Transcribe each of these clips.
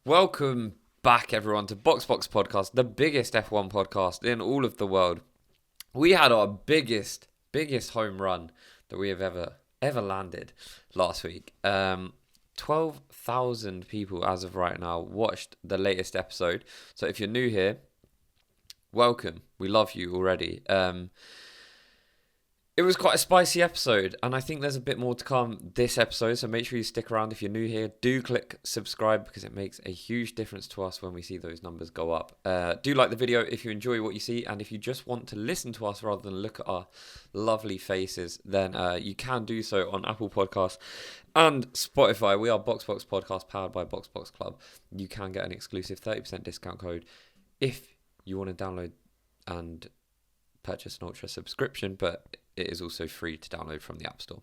Welcome back, everyone, to Box Podcast, the biggest F1 podcast in all of the world. We had our biggest home run that we have ever landed last week. 12,000 people as of right now watched the latest episode. So if you're new here, welcome. We love you already. It was quite a spicy episode, and I think there's a bit more to come this episode, so make sure you stick around if you're new here. Do click subscribe because it makes a huge difference to us when we see those numbers go up. Do like the video if you enjoy what you see, and if you just want to listen to us rather than look at our lovely faces, then you can do so on Apple Podcasts and Spotify. We are Box Podcast powered by Box Club. You can get an exclusive 30% discount code if you want to download and purchase an Ultra subscription, but it is also free to download from the App Store.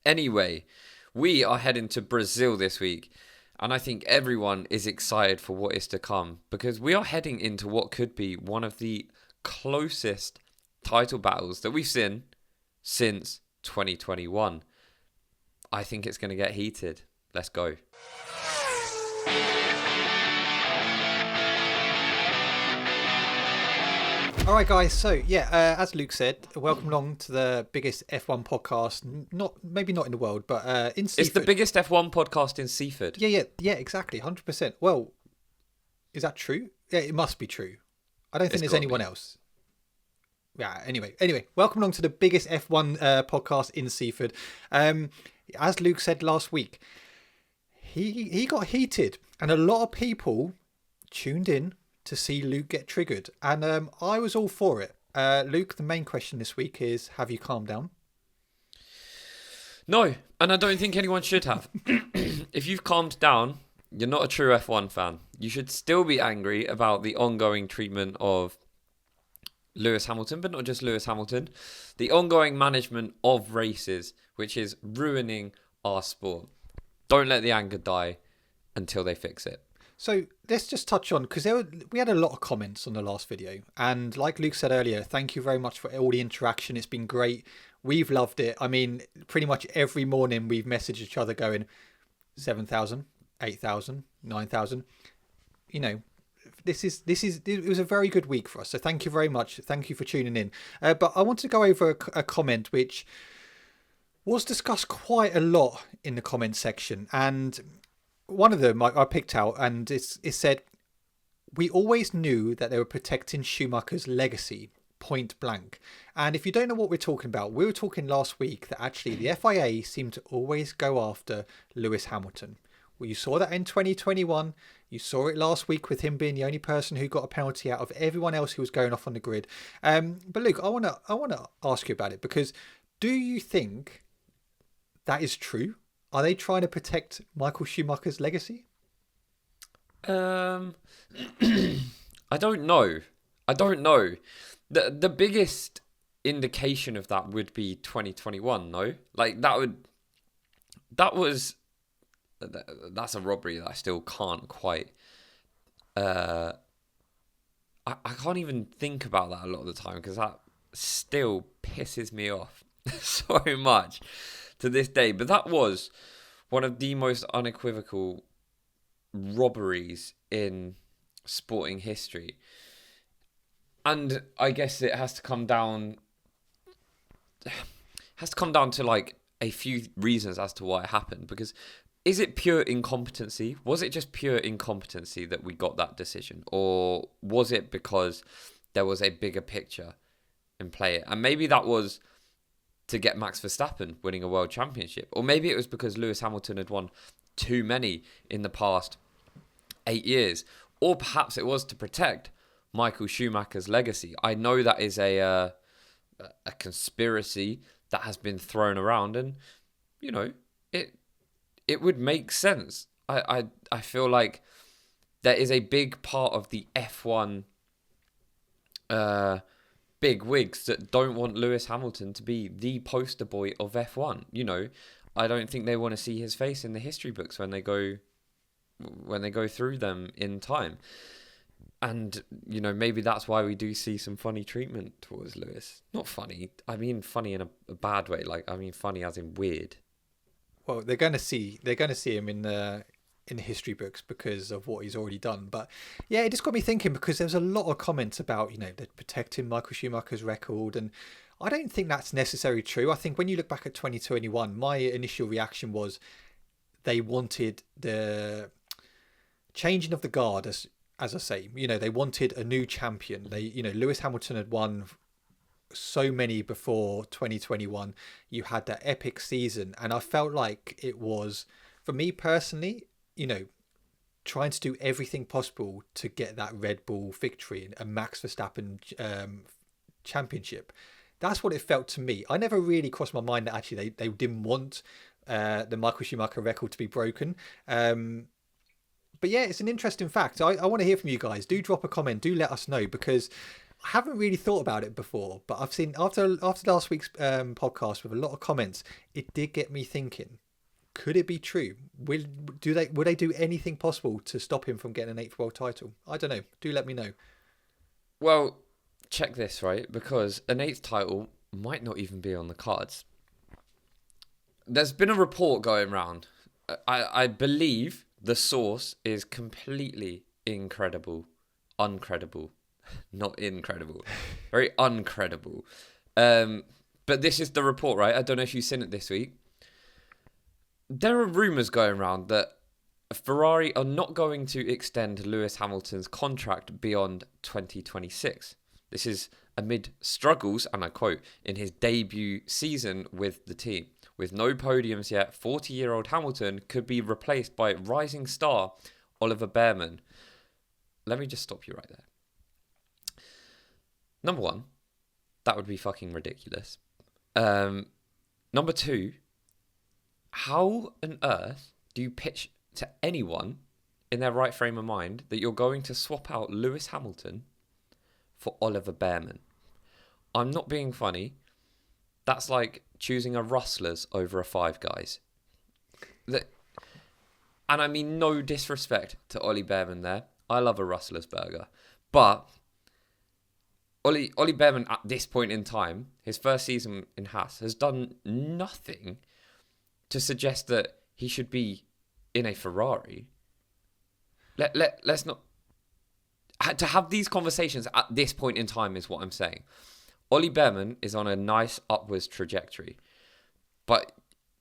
Anyway, we are heading to Brazil this week, and I think everyone is excited for what is to come because we are heading into what could be one of the closest title battles that we've seen since 2021. I think it's going to get heated. Let's go. All right, guys. So, as Luke said, welcome along to the biggest F1 podcast. Maybe not in the world, but in Seaford. It's the biggest F1 podcast in Seaford. Yeah, exactly, 100%. Well, is that true? Yeah, it must be true. I don't think there's anyone else. Yeah. Anyway, welcome along to the biggest F1 podcast in Seaford. As Luke said last week, he got heated, and a lot of people tuned in to see Luke get triggered, and I was all for it. Luke, the main question this week is, have you calmed down? No, and I don't think anyone should have. If you've calmed down, you're not a true F1 fan. You should still be angry about the ongoing treatment of Lewis Hamilton, but not just Lewis Hamilton, the ongoing management of races, which is ruining our sport. Don't let the anger die until they fix it. So let's just touch on, because we had a lot of comments on the last video. And like Luke said earlier, thank you very much for all the interaction. It's been great. We've loved it. I mean, pretty much every morning we've messaged each other going 7,000, 8,000, 9,000. You know, it was a very good week for us. So thank you very much. Thank you for tuning in. But I want to go over a comment which was discussed quite a lot in the comment section. And one of them I picked out, and it said, we always knew that they were protecting Schumacher's legacy, point blank. And if you don't know what we're talking about, we were talking last week that actually the FIA seemed to always go after Lewis Hamilton. Well, you saw that in 2021. You saw it last week with him being the only person who got a penalty out of everyone else who was going off on the grid. But Luke, I want to ask you about it, because do you think that is true? Are they trying to protect Michael Schumacher's legacy? I don't know. The biggest indication of that would be 2021, no? Like that's a robbery that I still can't quite I can't even think about that a lot of the time, because that still pisses me off so much to this day. But that was one of the most unequivocal robberies in sporting history. And I guess it has to come down to like a few reasons as to why it happened. Because is it pure incompetency? Was it just pure incompetency that we got that decision? Or was it because there was a bigger picture in play? And maybe that was to get Max Verstappen winning a world championship. Or maybe it was because Lewis Hamilton had won too many in the past 8 years. Or perhaps it was to protect Michael Schumacher's legacy. I know that is a conspiracy that has been thrown around, and you know, it would make sense. I feel like there is a big part of the F1 big wigs that don't want Lewis Hamilton to be the poster boy of F1. You know, I don't think they want to see his face in the history books when they go through them in time. And, you know, maybe that's why we do see some funny treatment towards Lewis. Not funny. I mean funny in a bad way. Like, I mean funny as in weird. Well, they're going to see him in the in the history books because of what he's already done. But yeah, it just got me thinking, because there's a lot of comments about, they're protecting Michael Schumacher's record, and I don't think that's necessarily true. I think when you look back at 2021, my initial reaction was they wanted the changing of the guard, as I say, they wanted a new champion. Lewis Hamilton had won so many before 2021. You had that epic season, and I felt like it was, for me personally, trying to do everything possible to get that Red Bull victory and Max Verstappen championship. That's what it felt to me. I never really crossed my mind that actually they didn't want the Michael Schumacher record to be broken. But yeah, it's an interesting fact. I want to hear from you guys. Do drop a comment. Do let us know, because I haven't really thought about it before. But I've seen after last week's podcast with a lot of comments, it did get me thinking. Could it be true? Would they do anything possible to stop him from getting an 8th world title? I don't know. Do let me know. Well, check this, right? Because an 8th title might not even be on the cards. There's been a report going around. I believe the source is completely uncredible. Not incredible. Very uncredible. But this is the report, right? I don't know if you've seen it this week. There are rumours going around that Ferrari are not going to extend Lewis Hamilton's contract beyond 2026. This is amid struggles, and I quote, in his debut season with the team. With no podiums yet, 40-year-old Hamilton could be replaced by rising star Oliver Bearman. Let me just stop you right there. Number one, that would be fucking ridiculous. Number two, how on earth do you pitch to anyone in their right frame of mind that you're going to swap out Lewis Hamilton for Oliver Bearman? I'm not being funny. That's like choosing a Rustlers over a Five Guys. And I mean no disrespect to Ollie Bearman there. I love a Rustlers burger. But Ollie Bearman at this point in time, his first season in Haas, has done nothing to suggest that he should be in a Ferrari. Let's not... To have these conversations at this point in time is what I'm saying. Ollie Bearman is on a nice upwards trajectory. But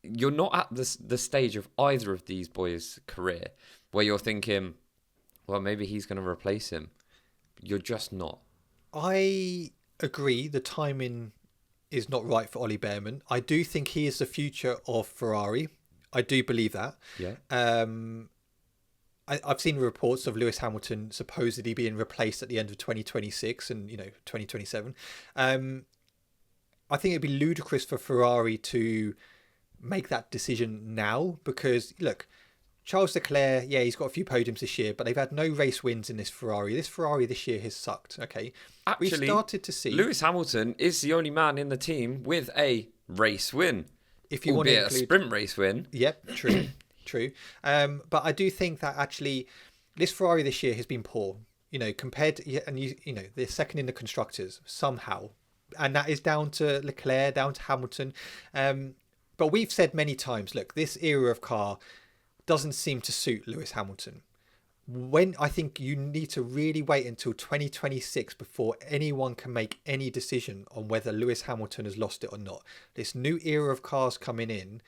you're not at the stage of either of these boys' career where you're thinking, well, maybe he's going to replace him. You're just not. I agree. The timing is not right for Ollie Bearman. I do think he is the future of Ferrari. I do believe that. Yeah. I've seen reports of Lewis Hamilton supposedly being replaced at the end of 2026 and 2027. I think it'd be ludicrous for Ferrari to make that decision now, because look, Charles Leclerc, yeah, he's got a few podiums this year, but they've had no race wins in this Ferrari. This Ferrari this year has sucked. Okay, actually, we started to see Lewis Hamilton is the only man in the team with a race win. If you want to include a sprint race win. Yep, true. True. But I do think that actually this Ferrari this year has been poor, compared to, and they're second in the constructors somehow. And that is down to Leclerc, down to Hamilton. But we've said many times, look, this era of car doesn't seem to suit Lewis Hamilton. When I think you need to really wait until 2026 before anyone can make any decision on whether Lewis Hamilton has lost it or not. This new era of cars coming in.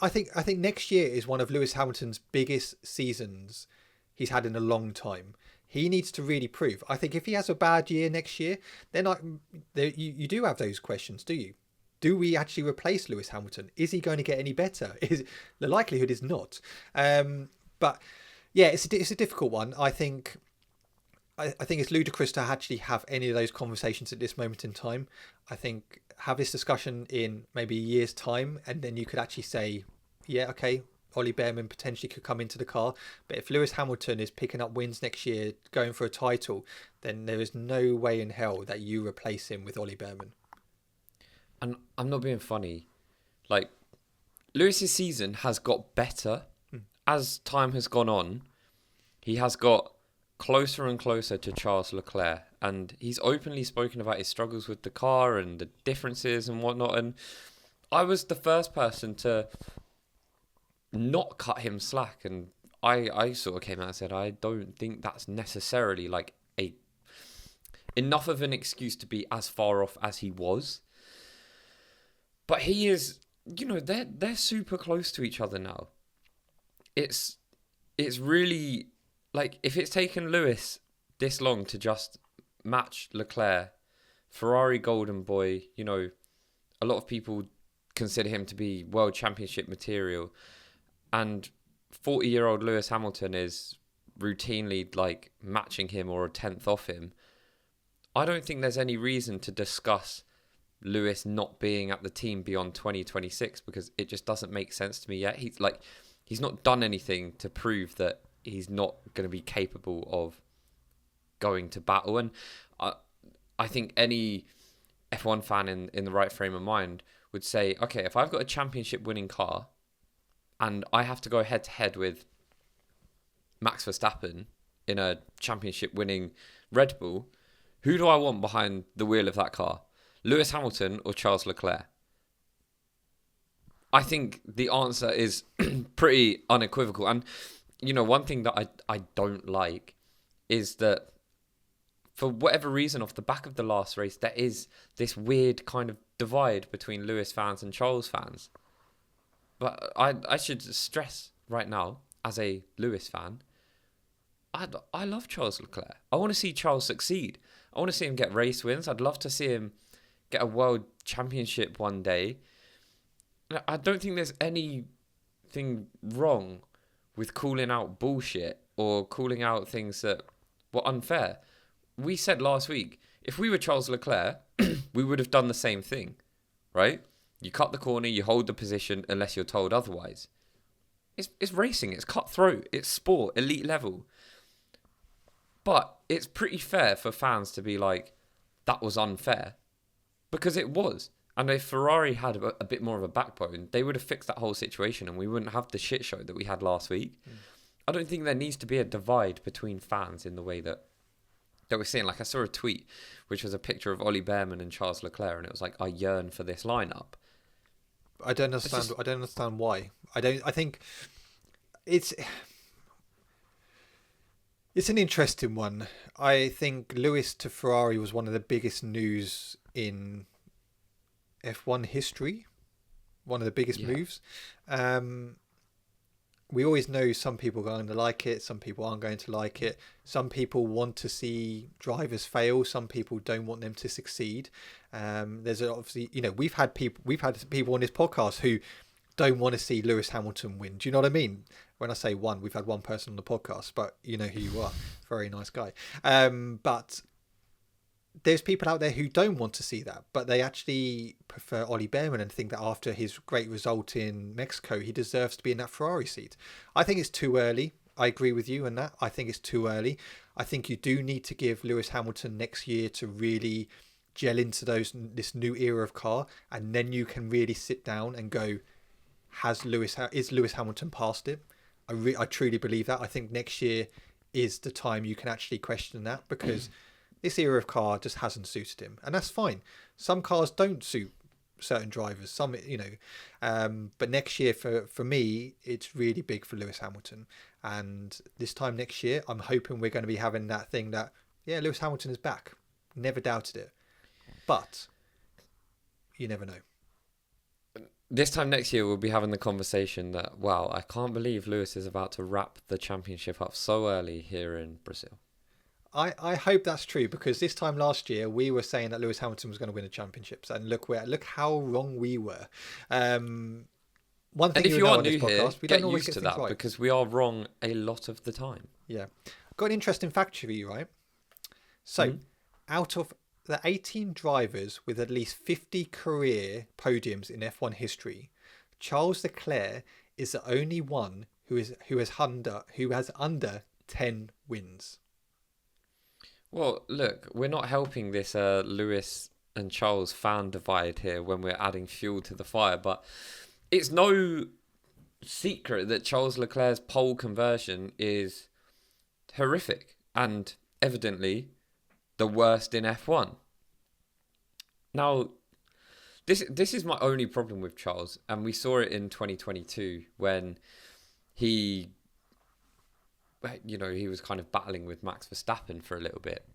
I think next year is one of Lewis Hamilton's biggest seasons he's had in a long time. He needs to really prove. I think if he has a bad year next year, then you do have those questions, do you? Do we actually replace Lewis Hamilton? Is he going to get any better? The likelihood is not. But yeah, it's a difficult one. I think it's ludicrous to actually have any of those conversations at this moment in time. I think have this discussion in maybe a year's time, and then you could actually say, yeah, okay, Ollie Bearman potentially could come into the car. But if Lewis Hamilton is picking up wins next year, going for a title, then there is no way in hell that you replace him with Ollie Bearman. And I'm not being funny. Like, Lewis's season has got better as time has gone on. He has got closer and closer to Charles Leclerc, and he's openly spoken about his struggles with the car and the differences and whatnot. And I was the first person to not cut him slack. And I sort of came out and said, I don't think that's necessarily like enough of an excuse to be as far off as he was. But he is, they're super close to each other now. It's really, like, if it's taken Lewis this long to just match Leclerc, Ferrari golden boy, a lot of people consider him to be world championship material, and 40-year-old Lewis Hamilton is routinely like matching him or a tenth off him. I don't think there's any reason to discuss Lewis not being at the team beyond 2026, because it just doesn't make sense to me yet. He's not done anything to prove that he's not going to be capable of going to battle. And I think any F1 fan in the right frame of mind would say, okay, if I've got a championship winning car and I have to go head to head with Max Verstappen in a championship winning Red Bull, who do I want behind the wheel of that car? Lewis Hamilton or Charles Leclerc? I think the answer is pretty unequivocal. And, one thing that I don't like is that for whatever reason, off the back of the last race, there is this weird kind of divide between Lewis fans and Charles fans. But I should stress right now, as a Lewis fan, I love Charles Leclerc. I want to see Charles succeed. I want to see him get race wins. I'd love to see him get a world championship one day. I don't think there's anything wrong with calling out bullshit or calling out things that were unfair. We said last week, if we were Charles Leclerc, we would have done the same thing, right? You cut the corner, you hold the position unless you're told otherwise. It's racing, it's cutthroat, it's sport, elite level. But it's pretty fair for fans to be like, that was unfair. Because it was. And if Ferrari had a bit more of a backbone, they would have fixed that whole situation and we wouldn't have the shit show that we had last week. I don't think there needs to be a divide between fans in the way that we're seeing. Like, I saw a tweet which was a picture of Ollie Behrman and Charles Leclerc, and it was like, I yearn for this lineup. I don't understand. I don't understand why. I think it's an interesting one. I think Lewis to Ferrari was one of the biggest news in F1 history. One of the biggest moves. We always know some people are going to like it, some people aren't going to like it. Some people want to see drivers fail, some people don't want them to succeed. There's obviously, we've had people on this podcast who don't want to see Lewis Hamilton win. Do you know what I mean? When I say one, we've had one person on the podcast, but you know who you are. Very nice guy. But there's people out there who don't want to see that, but they actually prefer Ollie Behrman and think that after his great result in Mexico, he deserves to be in that Ferrari seat. I think it's too early. I agree with you on that. I think it's too early. I think you do need to give Lewis Hamilton next year to really gel into this new era of car, and then you can really sit down and go, is Lewis Hamilton past it? I truly believe that. I think next year is the time you can actually question that, because this era of car just hasn't suited him, and that's fine. Some cars don't suit certain drivers, but next year for me, it's really big for Lewis Hamilton. And this time next year, I'm hoping we're going to be having that thing that, Lewis Hamilton is back. Never doubted it. But you never know. This time next year, we'll be having the conversation that, wow, I can't believe Lewis is about to wrap the championship up so early here in Brazil. I hope that's true, because this time last year we were saying that Lewis Hamilton was going to win the championships, and look how wrong we were. One thing, and if you are new podcast, here, we get don't used to that, right, because we are wrong a lot of the time. Yeah, got an interesting fact for you, right? So, out of the 18 drivers with at least 50 career podiums in F1 history, Charles Leclerc is the only one who has under 10 wins. Well, look, we're not helping this Lewis and Charles fan divide here when we're adding fuel to the fire, but it's no secret that Charles Leclerc's pole conversion is horrific and evidently the worst in F1. Now, this is my only problem with Charles, and we saw it in 2022 when he, he was kind of battling with Max Verstappen for a little bit.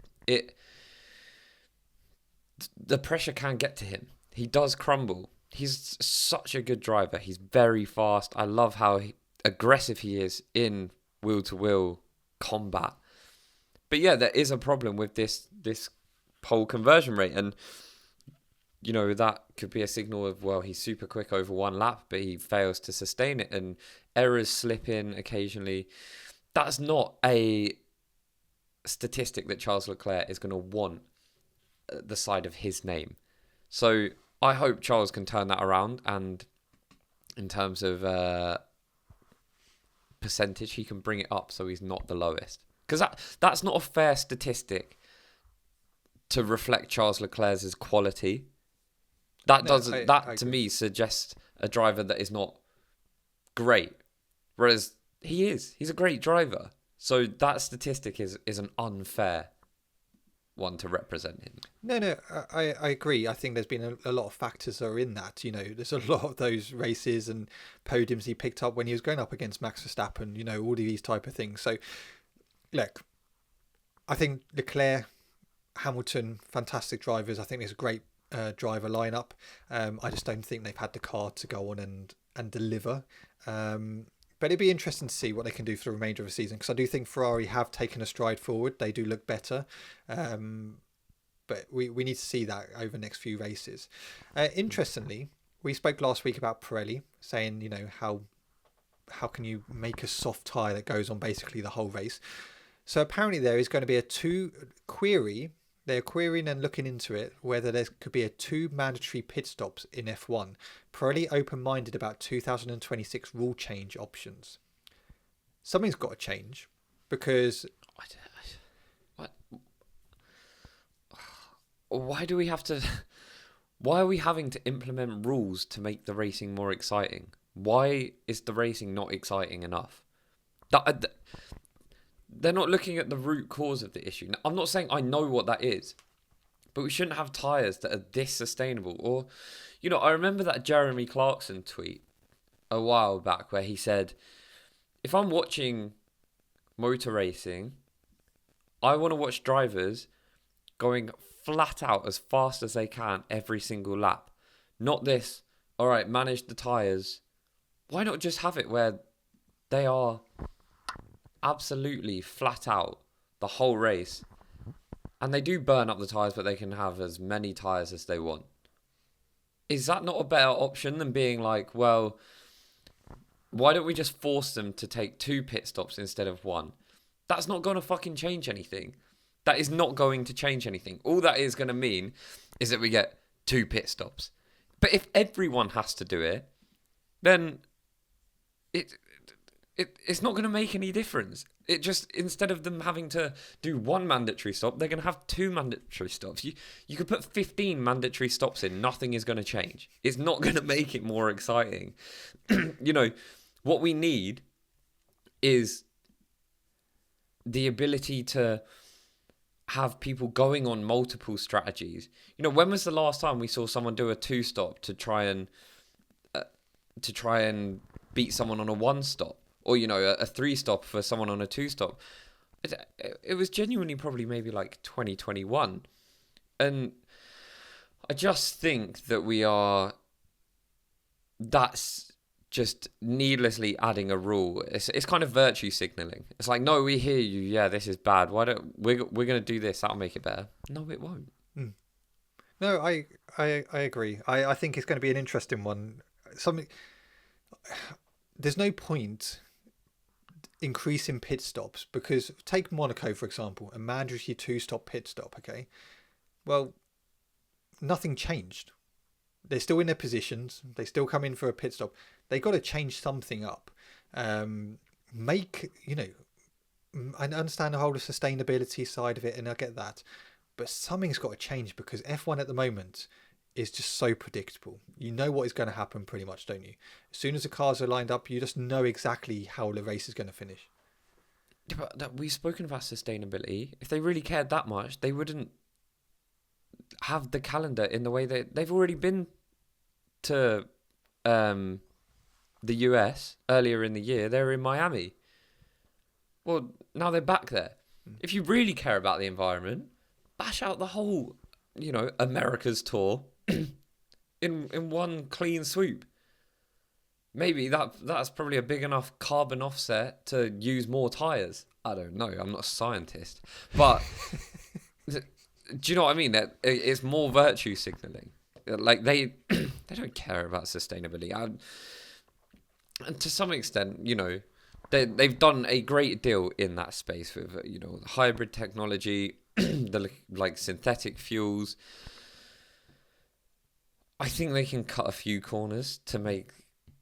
The pressure can get to him. He does crumble. He's such a good driver. He's very fast. I love how aggressive he is in wheel-to-wheel combat. But yeah, there is a problem with this pole conversion rate. And, that could be a signal of, well, he's super quick over one lap, but he fails to sustain it. And errors slip in occasionally. That's not a statistic that Charles Leclerc is going to want at the side of his name. So I hope Charles can turn that around, and in terms of percentage, he can bring it up so he's not the lowest. Because that's not a fair statistic to reflect Charles Leclerc's quality. To me suggests a driver that is not great, whereas he's a great driver. So that statistic is an unfair one to represent him. No, I agree. I think there's been a lot of factors that are in that. There's a lot of those races and podiums he picked up when he was going up against Max Verstappen, all of these type of things. So, look, I think Leclerc, Hamilton, fantastic drivers. I think there's a great driver lineup. I just don't think they've had the car to go on and deliver. But it'd be interesting to see what they can do for the remainder of the season, because I do think Ferrari have taken a stride forward. They do look better. But we need to see that over the next few races. Interestingly, we spoke last week about Pirelli, saying, how can you make a soft tyre that goes on basically the whole race? So apparently there is going to be they're querying and looking into it, whether there could be 2 mandatory pit stops in F1. Pirelli open-minded about 2026 rule change options. Something's got to change, because... What? Why do we have to... Why are we having to implement rules to make the racing more exciting? Why is the racing not exciting enough? They're not looking at the root cause of the issue. Now, I'm not saying I know what that is, but we shouldn't have tyres that are this sustainable. Or, I remember that Jeremy Clarkson tweet a while back where he said, if I'm watching motor racing, I want to watch drivers going flat out as fast as they can every single lap. Not this, all right, manage the tyres. Why not just have it where they are absolutely flat out the whole race, and they do burn up the tyres, but they can have as many tyres as they want? Is that not a better option than being like, well, why don't we just force them to take 2 pit stops instead of 1? That's not going to fucking change anything. That is not going to change anything. All that is going to mean is that we get 2 pit stops. But if everyone has to do it, then it's not going to make any difference. It just, instead of them having to do 1 mandatory stop, they're going to have 2 mandatory stops. You could put 15 mandatory stops in. Nothing is going to change. It's not going to make it more exciting. What we need is the ability to have people going on multiple strategies. When was the last time we saw someone do a 2-stop to try and beat someone on a 1-stop? Or, a 3-stop for someone on a 2-stop. It was genuinely probably maybe like 2021. And I just think that that's just needlessly adding a rule. It's kind of virtue signaling. It's like, no, we hear you. Yeah, this is bad. Why don't we're going to do this? That'll make it better. No, it won't. No, I agree. I think it's going to be an interesting one. There's no point increasing pit stops, because take Monaco, for example, a mandatory 2-stop pit stop, okay? Well, nothing changed. They're still in their positions. They still come in for a pit stop. They got to change something up. I understand the whole sustainability side of it, and I get that. But something's got to change, because F1 at the moment is just so predictable. You know what is going to happen pretty much, don't you? As soon as the cars are lined up, you just know exactly how the race is going to finish. Yeah, but we've spoken about sustainability. If they really cared that much, they wouldn't have the calendar in the way that they've already been to the US earlier in the year, they were in Miami. Well, now they're back there. If you really care about the environment, bash out the whole, America's tour in one clean swoop. Maybe that's probably a big enough carbon offset to use more tyres. I don't know. I'm not a scientist. But do you know what I mean? That it's more virtue signalling. Like they don't care about sustainability. And to some extent, they've done a great deal in that space with, hybrid technology, the synthetic fuels. I think they can cut a few corners to make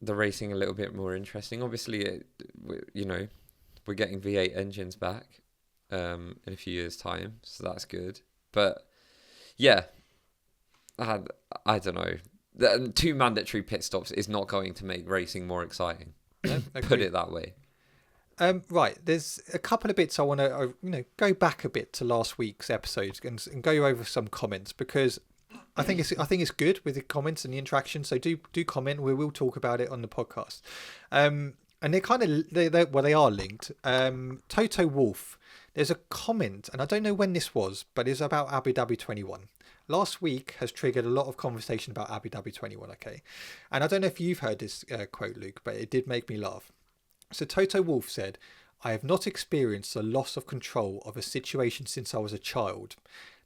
the racing a little bit more interesting. Obviously, we're getting V8 engines back in a few years' time, so that's good. But yeah, I don't know. The 2 mandatory pit stops is not going to make racing more exciting. No, put it that way. Right, there's a couple of bits I want to go back a bit to last week's episode and go over some comments, because I think it's good with the comments and the interaction. So do comment. We will talk about it on the podcast. And they are linked. Toto Wolf, there's a comment, and I don't know when this was, but it's about Abu Dhabi 21. Last week has triggered a lot of conversation about Abu Dhabi 21, okay? And I don't know if you've heard this quote, Luke, but it did make me laugh. So Toto Wolff said, "I have not experienced a loss of control of a situation since I was a child.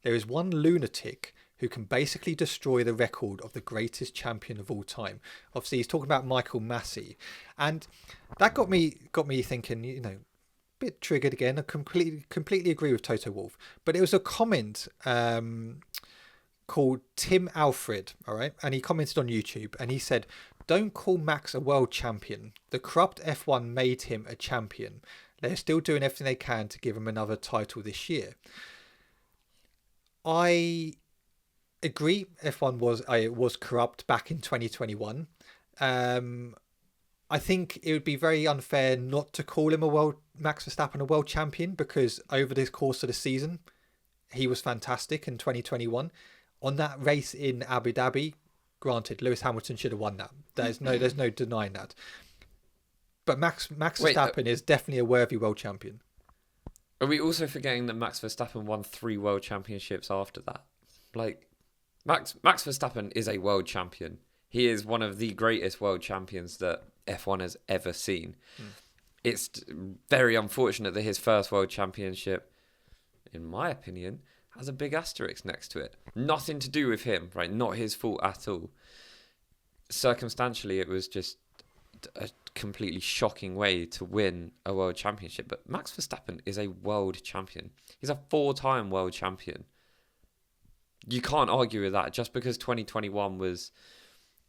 There is one lunatic who can basically destroy the record of the greatest champion of all time." Obviously, he's talking about Michael Massey. And that got me thinking, a bit triggered again. I completely agree with Toto Wolff. But it was a comment called Tim Alfred, all right? And he commented on YouTube, and he said, "Don't call Max a world champion. The corrupt F1 made him a champion. They're still doing everything they can to give him another title this year." I agree. F1 was corrupt back in 2021. I think it would be very unfair not to call him Max Verstappen a world champion, because over the course of the season, he was fantastic in 2021. On that race in Abu Dhabi, granted, Lewis Hamilton should have won that. There's no denying that. But Max Verstappen is definitely a worthy world champion. Are we also forgetting that Max Verstappen won 3 world championships after that? Max Verstappen is a world champion. He is one of the greatest world champions that F1 has ever seen. It's very unfortunate that his first world championship, in my opinion, has a big asterisk next to it. Nothing to do with him, right? Not his fault at all. Circumstantially, it was just a completely shocking way to win a world championship. But Max Verstappen is a world champion. He's a 4-time world champion. You can't argue with that. Just because 2021 was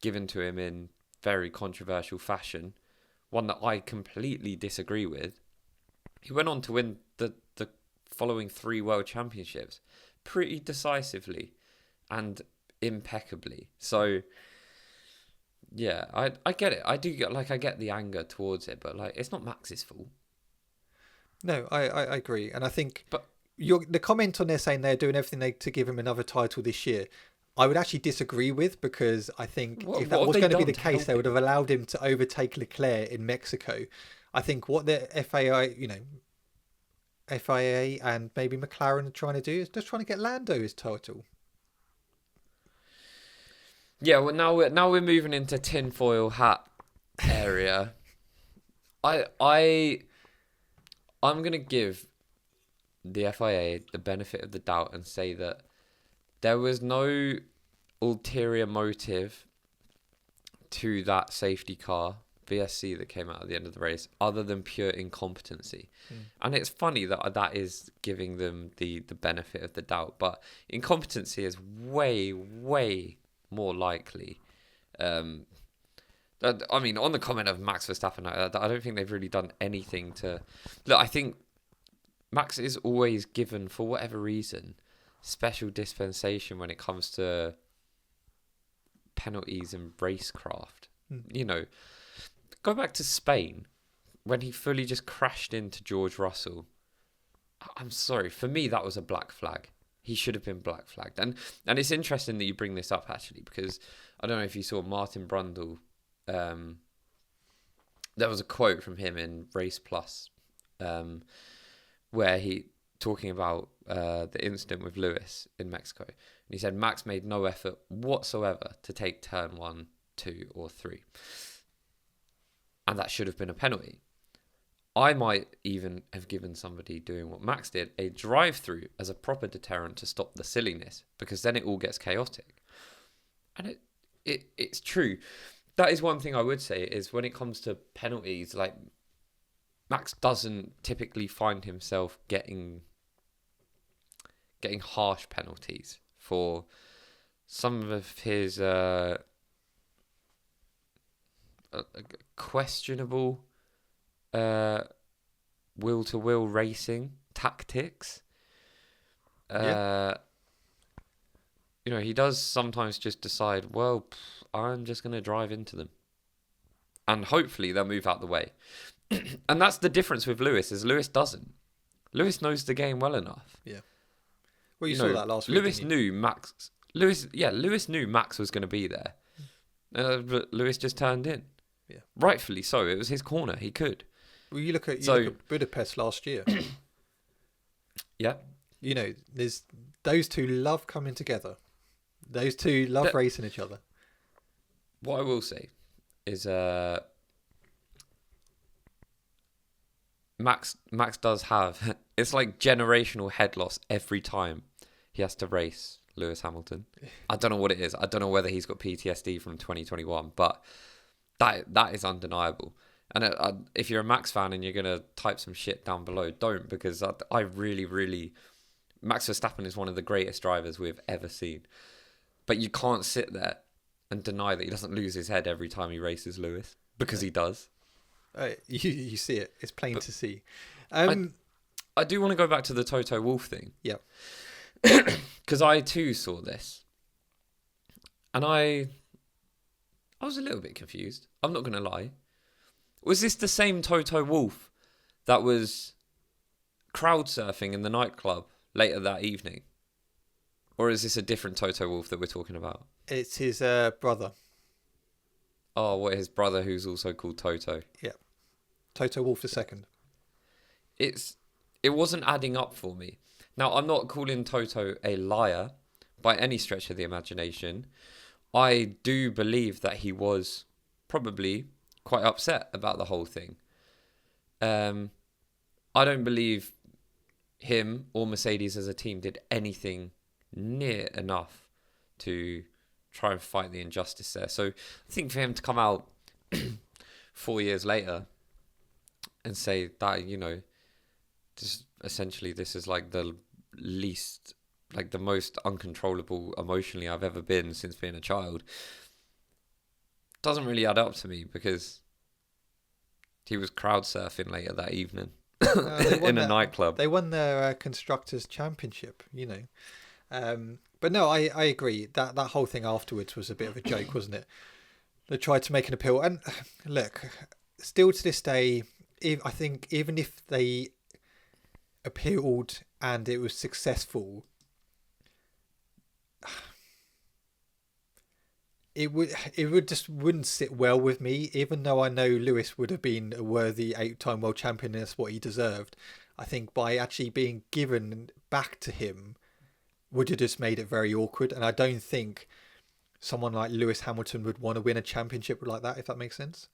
given to him in very controversial fashion, one that I completely disagree with, he went on to win the following 3 world championships pretty decisively and impeccably. So yeah, I get it. I do get I get the anger towards it, but it's not Max's fault. No, I agree, and I think the comment on there saying they're doing everything to give him another title this year, I would actually disagree with, because I think if that was going to be the case, they would have allowed him to overtake Leclerc in Mexico. I think what the FIA and maybe McLaren are trying to do is just trying to get Lando his title. Yeah, well now we're moving into tinfoil hat area. I'm gonna give the FIA the benefit of the doubt and say that there was no ulterior motive to that safety car VSC that came out at the end of the race other than pure incompetency. And it's funny that is giving them the benefit of the doubt, but incompetency is way more likely. On the comment of Max Verstappen, I don't think they've really done anything to look. I think Max is always given, for whatever reason, special dispensation when it comes to penalties and racecraft. Go back to Spain when he fully just crashed into George Russell. I'm sorry, for me that was a black flag. He should have been black flagged. And it's interesting that you bring this up, actually, because I don't know if you saw Martin Brundle there was a quote from him in Race Plus, where he talking about the incident with Lewis in Mexico, and he said Max made no effort whatsoever to take turn 1, 2, or 3, and that should have been a penalty. I might even have given somebody doing what Max did a drive-through as a proper deterrent to stop the silliness, because then it all gets chaotic. And it's true. That is one thing I would say, is when it comes to penalties, like, Max doesn't typically find himself getting harsh penalties for some of his questionable wheel-to-wheel racing tactics. You know, he does sometimes just decide, well, I'm just going to drive into them, and hopefully they'll move out the way. And that's the difference with Lewis, is Lewis doesn't. Lewis knows the game well enough. Yeah. Well, you saw that last week. Lewis knew Max. Lewis knew Max was going to be there, but Lewis just turned in. Yeah. Rightfully so. It was his corner. He could. Well, you look at Budapest last year. Yeah. You know, there's those two love coming together. Those two love racing each other. What I will say is, Max does have, it's like generational head loss every time he has to race Lewis Hamilton. I don't know what it is. I don't know whether he's got PTSD from 2021, but that is undeniable. And if you're a Max fan and you're going to type some shit down below, don't, because I really, really... Max Verstappen is one of the greatest drivers we've ever seen. But you can't sit there and deny that he doesn't lose his head every time he races Lewis, because he does. You see it. It's plain to see. I do want to go back to the Toto Wolff thing. Yeah. Because I too saw this. And I was a little bit confused. I'm not going to lie. Was this the same Toto Wolff that was crowd surfing in the nightclub later that evening? Or is this a different Toto Wolff that we're talking about? It's his brother. Oh, what, his brother who's also called Toto? Yeah. Toto Wolff II. It wasn't adding up for me. Now, I'm not calling Toto a liar by any stretch of the imagination. I do believe that he was probably quite upset about the whole thing. I don't believe him or Mercedes as a team did anything near enough to try and fight the injustice there. So I think for him to come out 4 years later and say that, you know, just essentially this is like the least, like the most uncontrollable emotionally I've ever been since being a child, doesn't really add up to me, because he was crowd surfing later that evening in a nightclub. They won their Constructors' Championship, you know. But no, I agree. That whole thing afterwards was a bit of a joke, wasn't it? They tried to make an appeal. And look, still to this day, I think even if they appealed and it was successful, it wouldn't sit well with me. Even though I know Lewis would have been a worthy 8-time world champion, and that's what he deserved. I think by actually being given back to him would have just made it very awkward. And I don't think someone like Lewis Hamilton would want to win a championship like that, if that makes sense.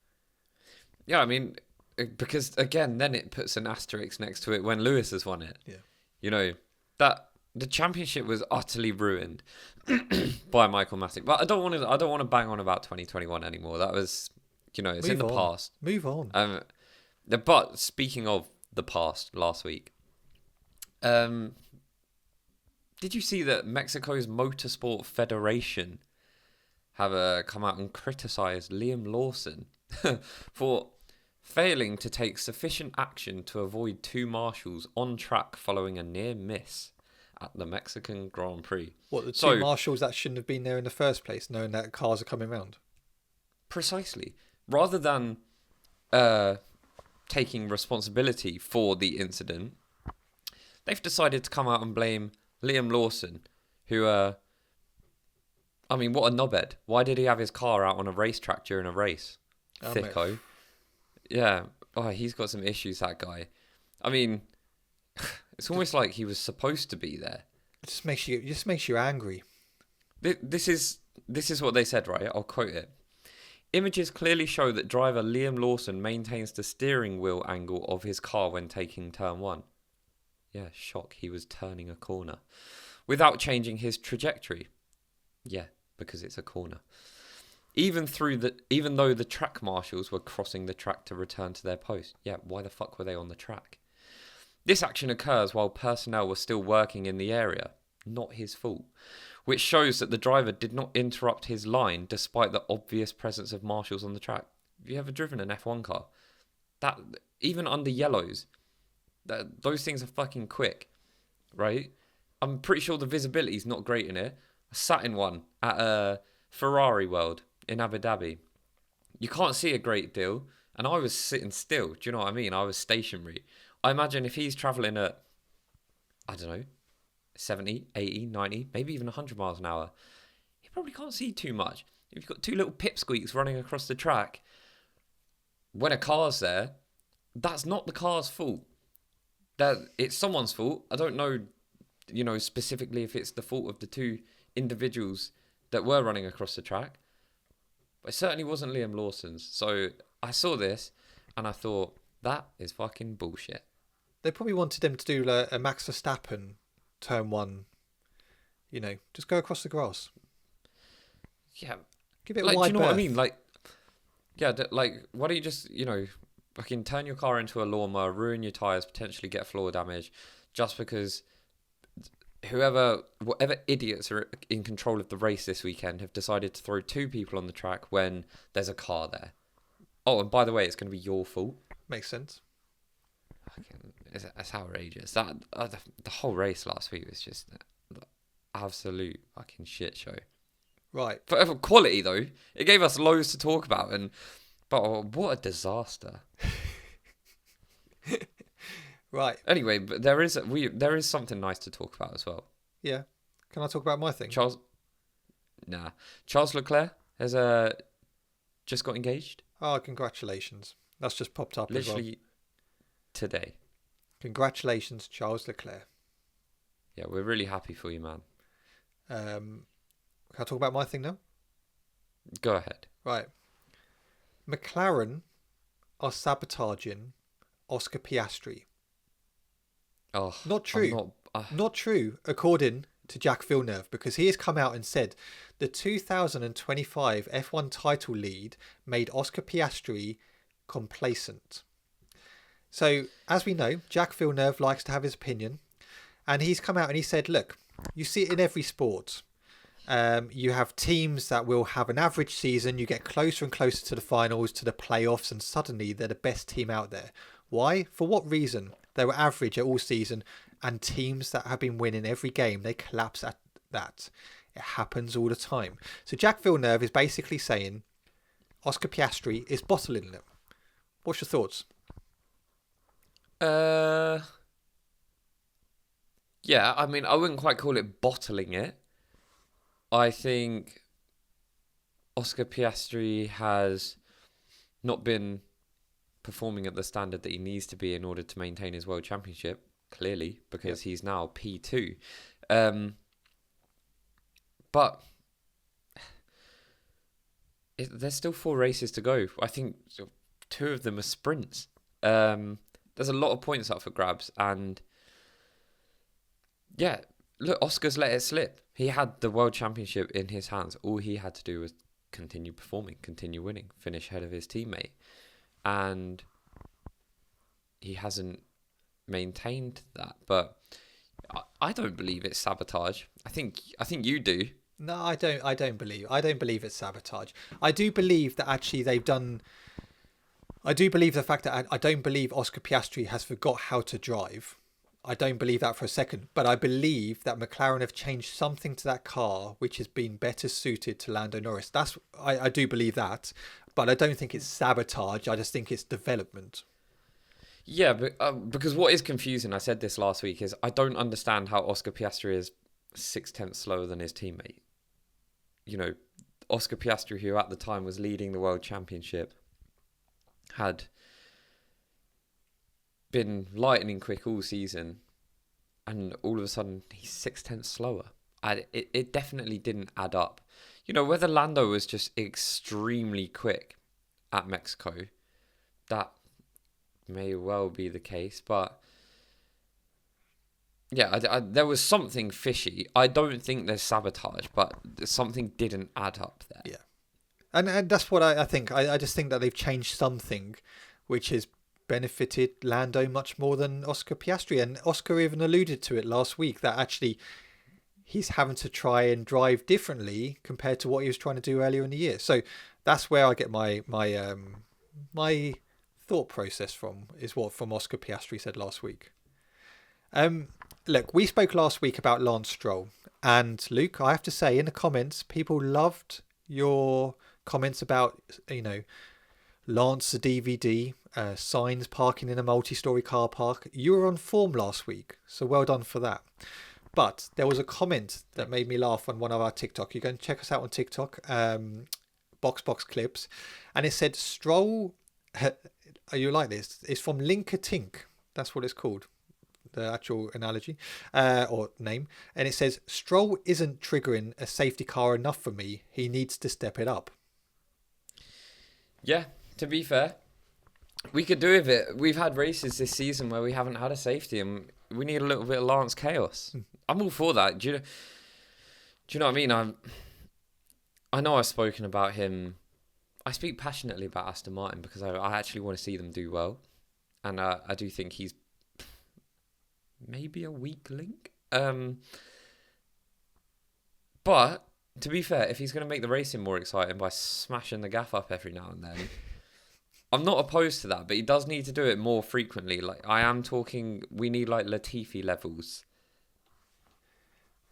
Yeah, I mean, because again, then it puts an asterisk next to it when Lewis has won it. Yeah. You know, that the championship was utterly ruined by Michael Massa. But I don't want to bang on about 2021 anymore. That was, you know, it's in the past. Move on. But speaking of the past, last week, did you see that Mexico's Motorsport Federation have come out and criticised Liam Lawson for failing to take sufficient action to avoid two marshals on track following a near miss at the Mexican Grand Prix? What, the two marshals that shouldn't have been there in the first place, knowing that cars are coming round? Precisely. Rather than taking responsibility for the incident, they've decided to come out and blame Liam Lawson, who, I mean, what a knobhead. Why did he have his car out on a racetrack during a race? Thicko. Yeah. Oh, he's got some issues, that guy. I mean, it's almost like he was supposed to be there. It just makes you angry. This is what they said, right? I'll quote it. Images clearly show that driver Liam Lawson maintains the steering wheel angle of his car when taking turn 1. Yeah, shock, he was turning a corner. Without changing his trajectory. Yeah, because it's a corner. Even though the track marshals were crossing the track to return to their post. Yeah, why the fuck were they on the track? This action occurs while personnel were still working in the area. Not his fault. Which shows that the driver did not interrupt his line despite the obvious presence of marshals on the track. Have you ever driven an F1 car? That, even under yellows, those things are fucking quick, right? I'm pretty sure the visibility is not great in it. I sat in one at a Ferrari World in Abu Dhabi. You can't see a great deal, and I was sitting still. Do you know what I mean? I was stationary. I imagine if he's travelling at, I don't know, 70, 80, 90, maybe even 100 miles an hour, you probably can't see too much. If you've got two little pipsqueaks running across the track, when a car's there, that's not the car's fault. It's someone's fault. I don't know, specifically if it's the fault of the two individuals that were running across the track, but it certainly wasn't Liam Lawson's. So I saw this and I thought, that is fucking bullshit. They probably wanted him to do a Max Verstappen turn 1. Just go across the grass. Yeah. Give it a like, wide do you know berth. what I mean? Like, yeah, why don't you just, fucking turn your car into a lawnmower, ruin your tyres, potentially get floor damage, just because whatever idiots are in control of the race this weekend have decided to throw two people on the track when there's a car there. Oh, and by the way, it's going to be your fault. Makes sense. It's outrageous. The whole race last week was just an absolute fucking shit show. Right. For quality though, it gave us loads to talk about, but what a disaster. Right. Anyway, but there is something nice to talk about as well. Yeah. Can I talk about my thing? Charles Leclerc has just got engaged. Oh, congratulations. That's just popped up as well. Literally today. Congratulations, Charles Leclerc. Yeah, we're really happy for you, man. Can I talk about my thing now? Go ahead. Right. McLaren are sabotaging Oscar Piastri. Oh, Not true. Not true, according to Jack Villeneuve, because he has come out and said the 2025 F1 title lead made Oscar Piastri complacent. So, as we know, Jack Villeneuve likes to have his opinion, and he's come out and he said, look, you see it in every sport. You have teams that will have an average season, you get closer and closer to the finals, to the playoffs, and suddenly they're the best team out there. Why? For what reason? They were average at all season, and teams that have been winning every game, they collapse at that. It happens all the time. So Jack Villeneuve is basically saying Oscar Piastri is bottling them. What's your thoughts? Yeah, I mean, I wouldn't quite call it bottling it. I think Oscar Piastri has not been performing at the standard that he needs to be in order to maintain his world championship, clearly, because he's now P2. But there's still 4 races to go. I think 2 of them are sprints. There's a lot of points up for grabs, and yeah, look, Oscar's let it slip. He had the world championship in his hands. All he had to do was continue performing, continue winning, finish ahead of his teammate. And he hasn't maintained that. But I don't believe it's sabotage. I think you do. No, I don't believe it's sabotage. I do believe that actually they've done. I do believe the fact that I don't believe Oscar Piastri has forgot how to drive. I don't believe that for a second. But I believe that McLaren have changed something to that car which has been better suited to Lando Norris. I do believe that. But I don't think it's sabotage. I just think it's development. Yeah, but because what is confusing, I said this last week, is I don't understand how Oscar Piastri is 0.6 slower than his teammate. Oscar Piastri, who at the time was leading the world championship, had been lightning quick all season, and all of a sudden he's 6/10 slower. It definitely didn't add up. You know, whether Lando was just extremely quick at Mexico, that may well be the case, but yeah, there was something fishy. I don't think there's sabotage, but something didn't add up there. Yeah. And that's what I think. I just think that they've changed something which has benefited Lando much more than Oscar Piastri. And Oscar even alluded to it last week, that actually he's having to try and drive differently compared to what he was trying to do earlier in the year. So that's where I get my thought process from, is what from Oscar Piastri said last week. Look, we spoke last week about Lance Stroll, and Luke, I have to say, in the comments, people loved your comments about, you know, Lance the DVD, signs parking in a multi-story car park. You were on form last week, so well done for that. But there was a comment that made me laugh on one of our TikTok. You can check us out on TikTok, Box Clips, and it said Stroll. Are you like this? It's from Linka Tink. That's what it's called, the actual analogy or name. And it says Stroll isn't triggering a safety car enough for me. He needs to step it up. Yeah, to be fair, we could do with it. We've had races this season where we haven't had a safety, and we need a little bit of Lance chaos. I'm all for that. Do you know what I mean? I know I've spoken about him. I speak passionately about Aston Martin because I actually want to see them do well, and I do think he's maybe a weak link. But to be fair, if he's going to make the racing more exciting by smashing the gaff up every now and then, I'm not opposed to that. But he does need to do it more frequently. Like, I am talking, we need like Latifi levels.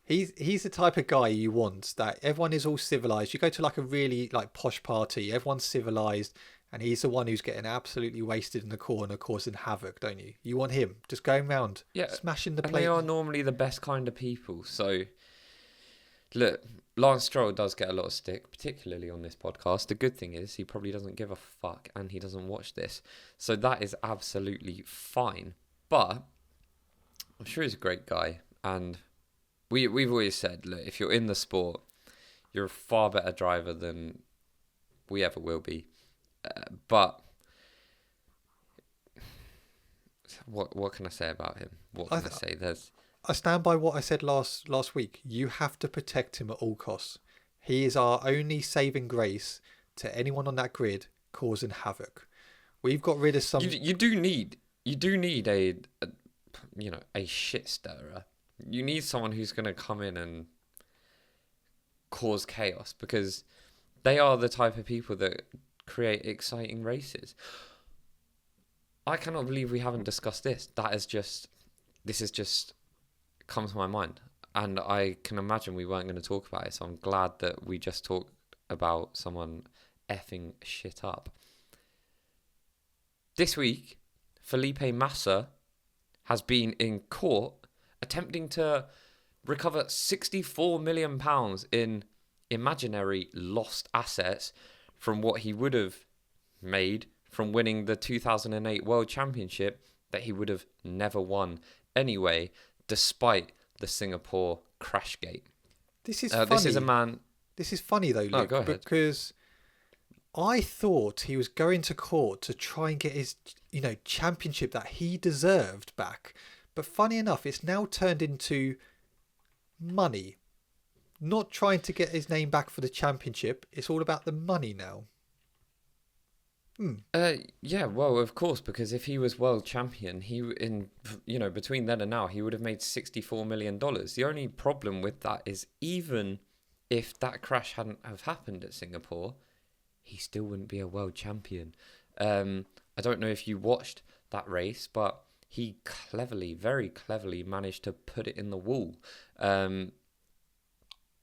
He's the type of guy you want, that everyone is all civilized. You go to like a really like posh party, everyone's civilized, and he's the one who's getting absolutely wasted in the corner, causing havoc, don't you? You want him just going round, smashing the plate. They are normally the best kind of people. So, look, Lance Stroll does get a lot of stick, particularly on this podcast. The good thing is he probably doesn't give a fuck, and he doesn't watch this. So that is absolutely fine. But I'm sure he's a great guy, and we've always said, look, if you're in the sport, you're a far better driver than we ever will be. But what can I say about him? What can I say? I stand by what I said last week. You have to protect him at all costs. He is our only saving grace to anyone on that grid causing havoc. We've got rid of some. You do need a shit stirrer. You need someone who's going to come in and cause chaos, because they are the type of people that create exciting races. I cannot believe we haven't discussed this. This has just come to my mind, and I can imagine we weren't going to talk about it, so I'm glad that we just talked about someone effing shit up. This week, Felipe Massa has been in court attempting to recover £64 million in imaginary lost assets from what he would have made from winning the 2008 World Championship that he would have never won anyway, despite the Singapore crash gate. This is funny. This is funny though, Luke, go ahead. Because I thought he was going to court to try and get his, championship that he deserved back. But funny enough, it's now turned into money. Not trying to get his name back for the championship. It's all about the money now. Yeah, well, of course, because if he was world champion, between then and now, he would have made $64 million. The only problem with that is, even if that crash hadn't have happened at Singapore, he still wouldn't be a world champion. I don't know if you watched that race, but he very cleverly managed to put it in the wall.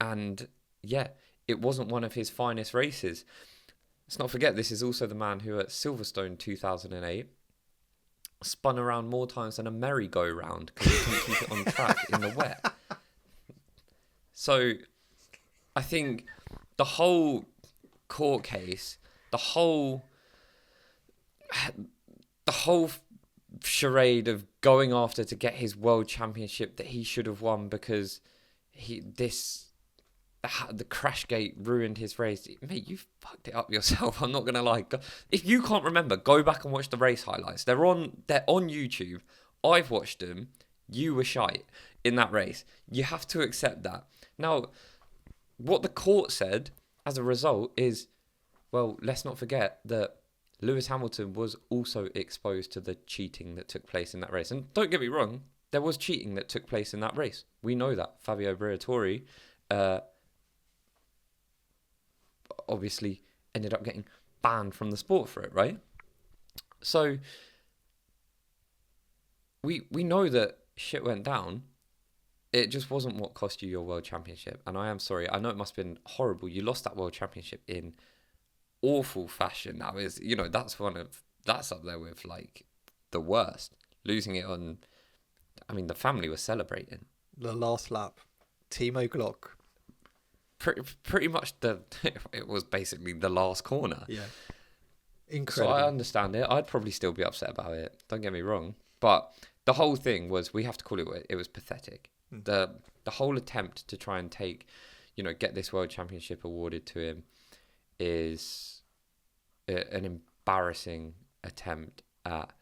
And yeah, it wasn't one of his finest races. Let's not forget, this is also the man who at Silverstone 2008 spun around more times than a merry-go-round because he couldn't keep it on track in the wet. So I think the whole court case, the whole charade of going after to get his world championship that he should have won because the crash gate ruined his race. Mate, you fucked it up yourself. I'm not gonna lie. If you can't remember, go back and watch the race highlights. They're on YouTube. I've watched them. You were shite in that race. You have to accept that. Now, what the court said as a result is, well, let's not forget that Lewis Hamilton was also exposed to the cheating that took place in that race. And don't get me wrong, there was cheating that took place in that race. We know that. Fabio Briatore obviously ended up getting banned from the sport for it, right? So we know that shit went down. It just wasn't what cost you your world championship. And I am sorry. I know it must have been horrible. You lost that world championship in awful fashion. Now that's up there with like the worst. Losing it on, I mean, the family was celebrating. The last lap, Timo Glock. Pretty much it was basically the last corner. Yeah. Incredible. So I understand it. I'd probably still be upset about it. Don't get me wrong. But the whole thing was, we have to call it was pathetic. The whole attempt to try and get this world championship awarded to him is an embarrassing attempt at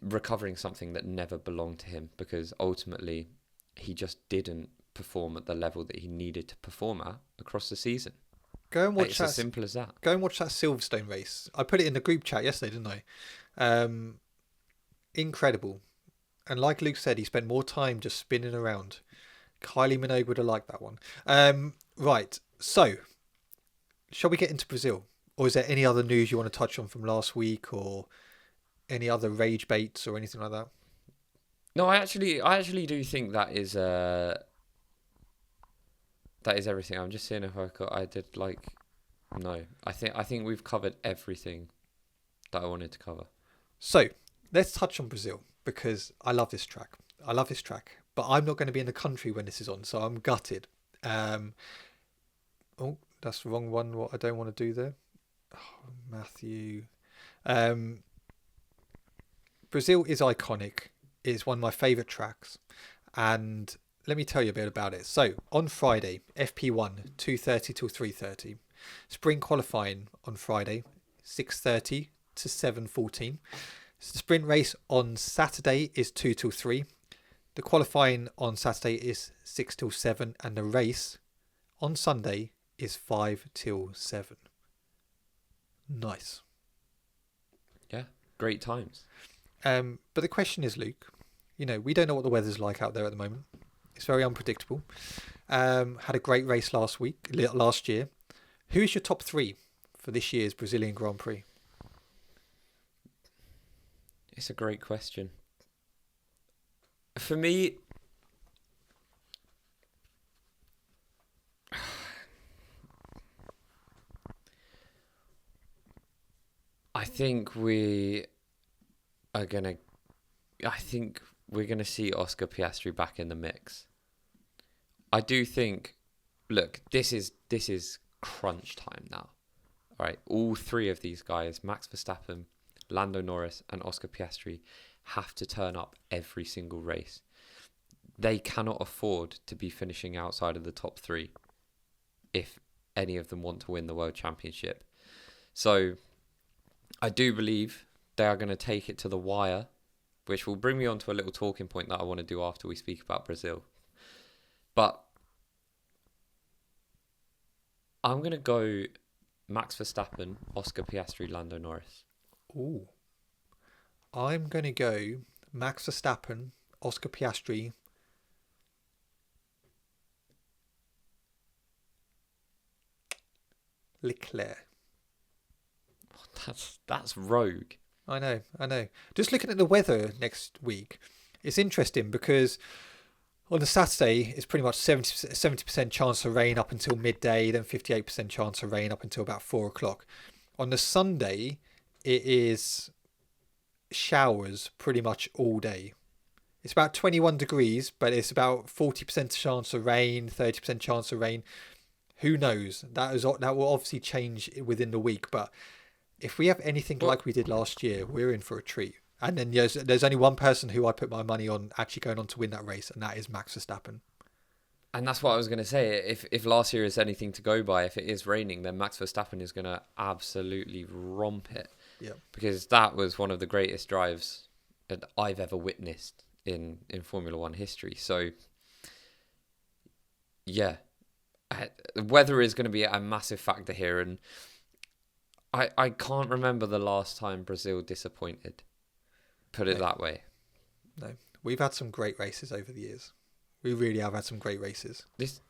recovering something that never belonged to him, because ultimately he just didn't perform at the level that he needed to perform at across the season. Go and watch it's that. As simple as that. Go and watch that Silverstone race. I put it in the group chat yesterday, didn't I? Incredible. And like Luke said, he spent more time just spinning around. Kylie Minogue would have liked that one. Right. So, shall we get into Brazil? Or is there any other news you want to touch on from last week, or any other rage baits or anything like that? No, I actually do think that is everything. I'm just seeing if I did like. No, I think we've covered everything that I wanted to cover. So let's touch on Brazil, because I love this track. But I'm not going to be in the country when this is on, so I'm gutted. Oh, that's the wrong one. What I don't want to do there. Oh, Matthew. Brazil is iconic. It's one of my favourite tracks, and let me tell you a bit about it. So on Friday, FP1 2:30 till 3:30. Sprint qualifying on Friday 6:30 to 7:14. So the sprint race on Saturday is 2 till 3. The qualifying on Saturday is 6 till 7, and the race on Sunday is 5 till 7. Nice. Yeah, great times. But the question is, Luke, we don't know what the weather's like out there at the moment. It's very unpredictable. Had a great race last year. Who is your top 3 for this year's Brazilian Grand Prix? It's a great question. For me, I think we're gonna see Oscar Piastri back in the mix. I do think. Look, this is crunch time now. All right, all 3 of these guys, Max Verstappen, Lando Norris, and Oscar Piastri, have to turn up every single race. They cannot afford to be finishing outside of the top 3 if any of them want to win the World Championship. So I do believe they are going to take it to the wire, which will bring me on to a little talking point that I want to do after we speak about Brazil. But I'm going to go Max Verstappen, Oscar Piastri, Lando Norris. Ooh. I'm going to go Max Verstappen, Oscar Piastri, Leclerc. That's rogue. I know. Just looking at the weather next week, it's interesting because on the Saturday, it's pretty much 70% chance of rain up until midday, then 58% chance of rain up until about 4 o'clock. On the Sunday, it is showers pretty much all day. It's about 21 degrees, but it's about 40% chance of rain, 30% chance of rain. Who knows? That will obviously change within the week, but if we have anything like we did last year, we're in for a treat. And then there's only one person who I put my money on actually going on to win that race, and that is Max Verstappen. And that's what I was going to say. If last year is anything to go by, if it is raining, then Max Verstappen is going to absolutely romp it. Yeah. Because that was one of the greatest drives that I've ever witnessed in Formula One history. So, yeah, weather is going to be a massive factor here. And I can't remember the last time Brazil disappointed. Put it that way. No, we've had some great races over the years. We really have had some great races. This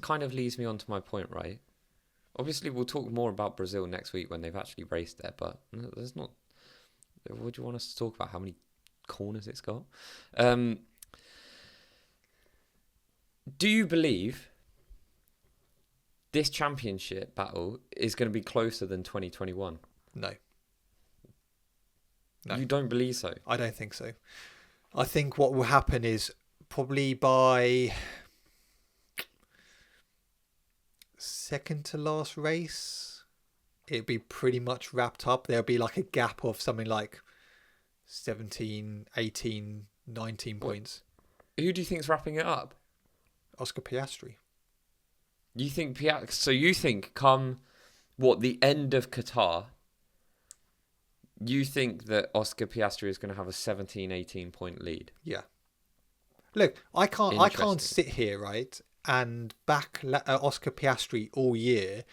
kind of leads me on to my point, right? Obviously, we'll talk more about Brazil next week when they've actually raced there, but there's not... What do you want us to talk about? How many corners it's got? Do you believe this championship battle is going to be closer than 2021? No. You don't believe so? I don't think so. I think what will happen is probably by second to last race, it'd be pretty much wrapped up. There'll be like a gap of something like 17, 18, 19 points. Who do you think's wrapping it up? Oscar Piastri. You think So you think come the end of Qatar, you think that Oscar Piastri is going to have a 17, 18 point lead? Yeah. Look, I can't sit here, right, and back Oscar Piastri all year,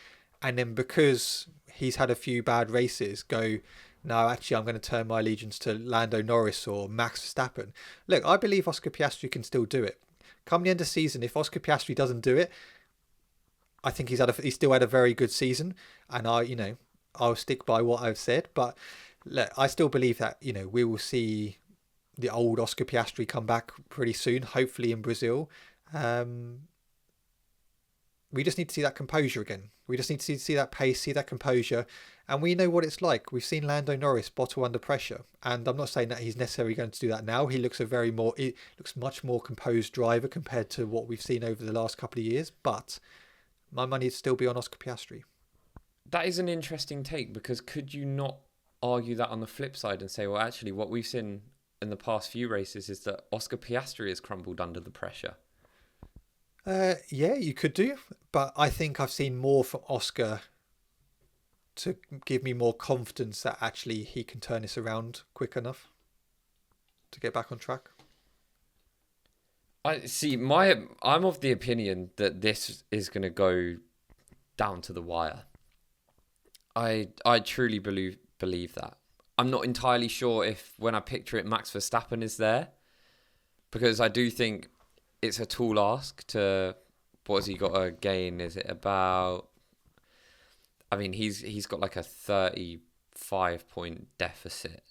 and then because he's had a few bad races, go, no, actually, I'm going to turn my allegiance to Lando Norris or Max Verstappen. Look, I believe Oscar Piastri can still do it. Come the end of season, if Oscar Piastri doesn't do it, I think he's still had a very good season, and I'll stick by what I've said. But look, I still believe that we will see the old Oscar Piastri come back pretty soon, hopefully in Brazil. We just need to see that composure again. We just need to see that pace, see that composure. And we know what it's like. We've seen Lando Norris bottle under pressure. And I'm not saying that he's necessarily going to do that now. He looks much more composed driver compared to what we've seen over the last couple of years. But my money would still be on Oscar Piastri. That is an interesting take, because could you not argue that on the flip side and say, well, actually, what we've seen in the past few races is that Oscar Piastri has crumbled under the pressure? Yeah, you could do, but I think I've seen more from Oscar to give me more confidence that actually he can turn this around quick enough to get back on track. I'm of the opinion that this is going to go down to the wire. I truly believe that. I'm not entirely sure if when I picture it, Max Verstappen is there, because I do think it's a tall ask to, what has he got to gain? Is it about, I mean, he's got like a 35 point deficit,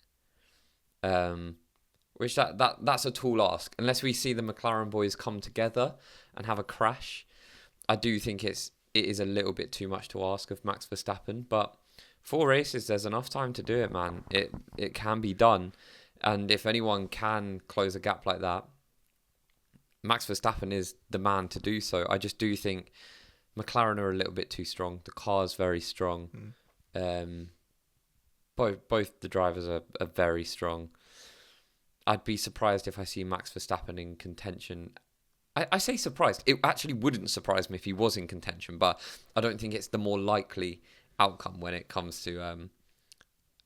which that's a tall ask. Unless we see the McLaren boys come together and have a crash, I do think it is a little bit too much to ask of Max Verstappen. But 4 races, there's enough time to do it, man. It can be done. And if anyone can close a gap like that, Max Verstappen is the man to do so. I just do think McLaren are a little bit too strong. The car's very strong. Both the drivers are very strong. I'd be surprised if I see Max Verstappen in contention. I say surprised. It actually wouldn't surprise me if he was in contention, but I don't think it's the more likely outcome when it comes to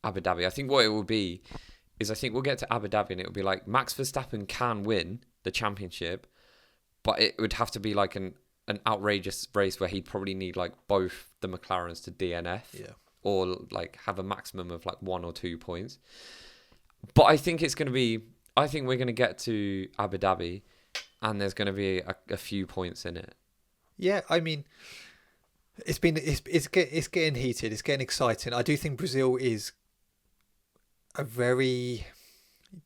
Abu Dhabi. I think what it will be is, I think we'll get to Abu Dhabi and it will be like Max Verstappen can win the championship, but it would have to be like an outrageous race where he'd probably need like both the McLarens to DNF, or like have a maximum of like 1 or 2 points. But I think we're going to get to Abu Dhabi and there's going to be a few points in it. Yeah, I mean, it's getting heated. It's getting exciting. I do think Brazil is a very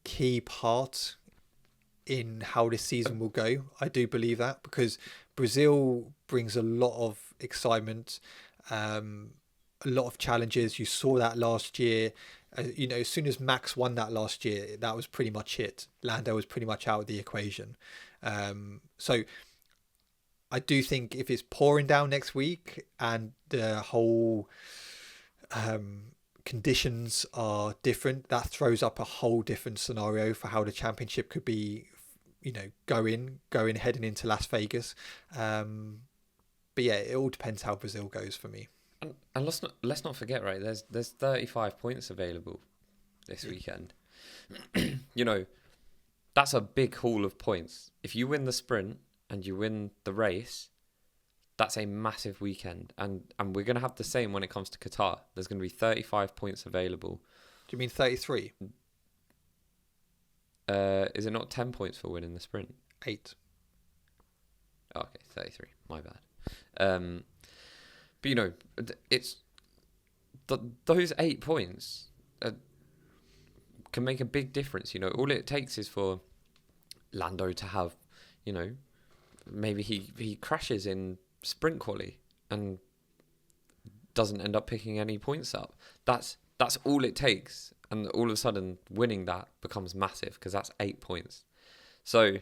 key part in how this season will go. I do believe that, because Brazil brings a lot of excitement, a lot of challenges. You saw that last year. As soon as Max won that last year, that was pretty much it. Lando was pretty much out of the equation. So I do think if it's pouring down next week and the whole conditions are different. That throws up a whole different scenario for how the championship could be, going heading into Las Vegas. But yeah, it all depends how Brazil goes for me. And let's not forget, right? There's 35 points available this weekend. That's a big haul of points. If you win the sprint and you win the race, that's a massive weekend. And we're going to have the same when it comes to Qatar. There's going to be 35 points available. Do you mean 33? Is it not 10 points for winning the sprint? 8. Oh, okay, 33. My bad. But it's those 8 points can make a big difference. All it takes is for Lando to have, maybe he crashes in sprint quali and doesn't end up picking any points up. That's all it takes, and all of a sudden winning that becomes massive because that's 8 points. So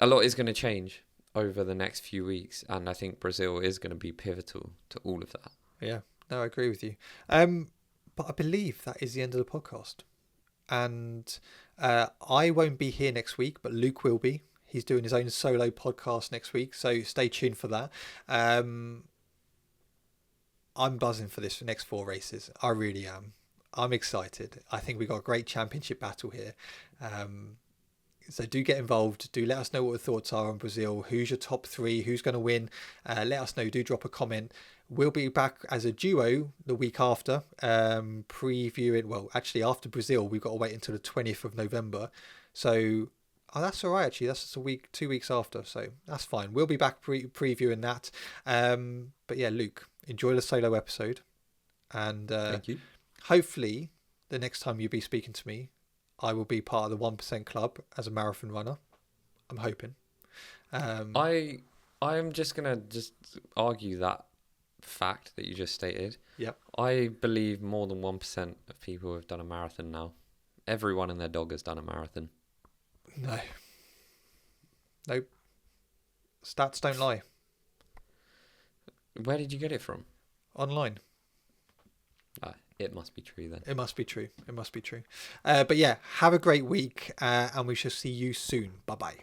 a lot is going to change over the next few weeks, and I think Brazil is going to be pivotal to all of that. Yeah, no, I agree with you. But I believe that is the end of the podcast. And I won't be here next week, but Luke will be. He's doing his own solo podcast next week, so stay tuned for that. I'm buzzing for this next 4 races. I really am. I'm excited. I think we got a great championship battle here. So do get involved. Do let us know what your thoughts are on Brazil. Who's your top 3? Who's going to win? Let us know. Do drop a comment. We'll be back as a duo the week after, previewing. Well, actually, after Brazil, we've got to wait until the 20th of November. So, that's all right. Actually, that's just 2 weeks after. So that's fine. We'll be back previewing that. But yeah, Luke, enjoy the solo episode, and Thank you. Hopefully, the next time you'll be speaking to me, I will be part of the 1% club as a marathon runner. I'm hoping. I am just gonna argue that fact that you just stated. Yep. I believe more than 1% of people have done a marathon now. Everyone and their dog has done a marathon. No. Nope. Stats don't lie. Where did you get it from? Online. It must be true then. It must be true. But yeah, have a great week, and we shall see you soon. Bye-bye.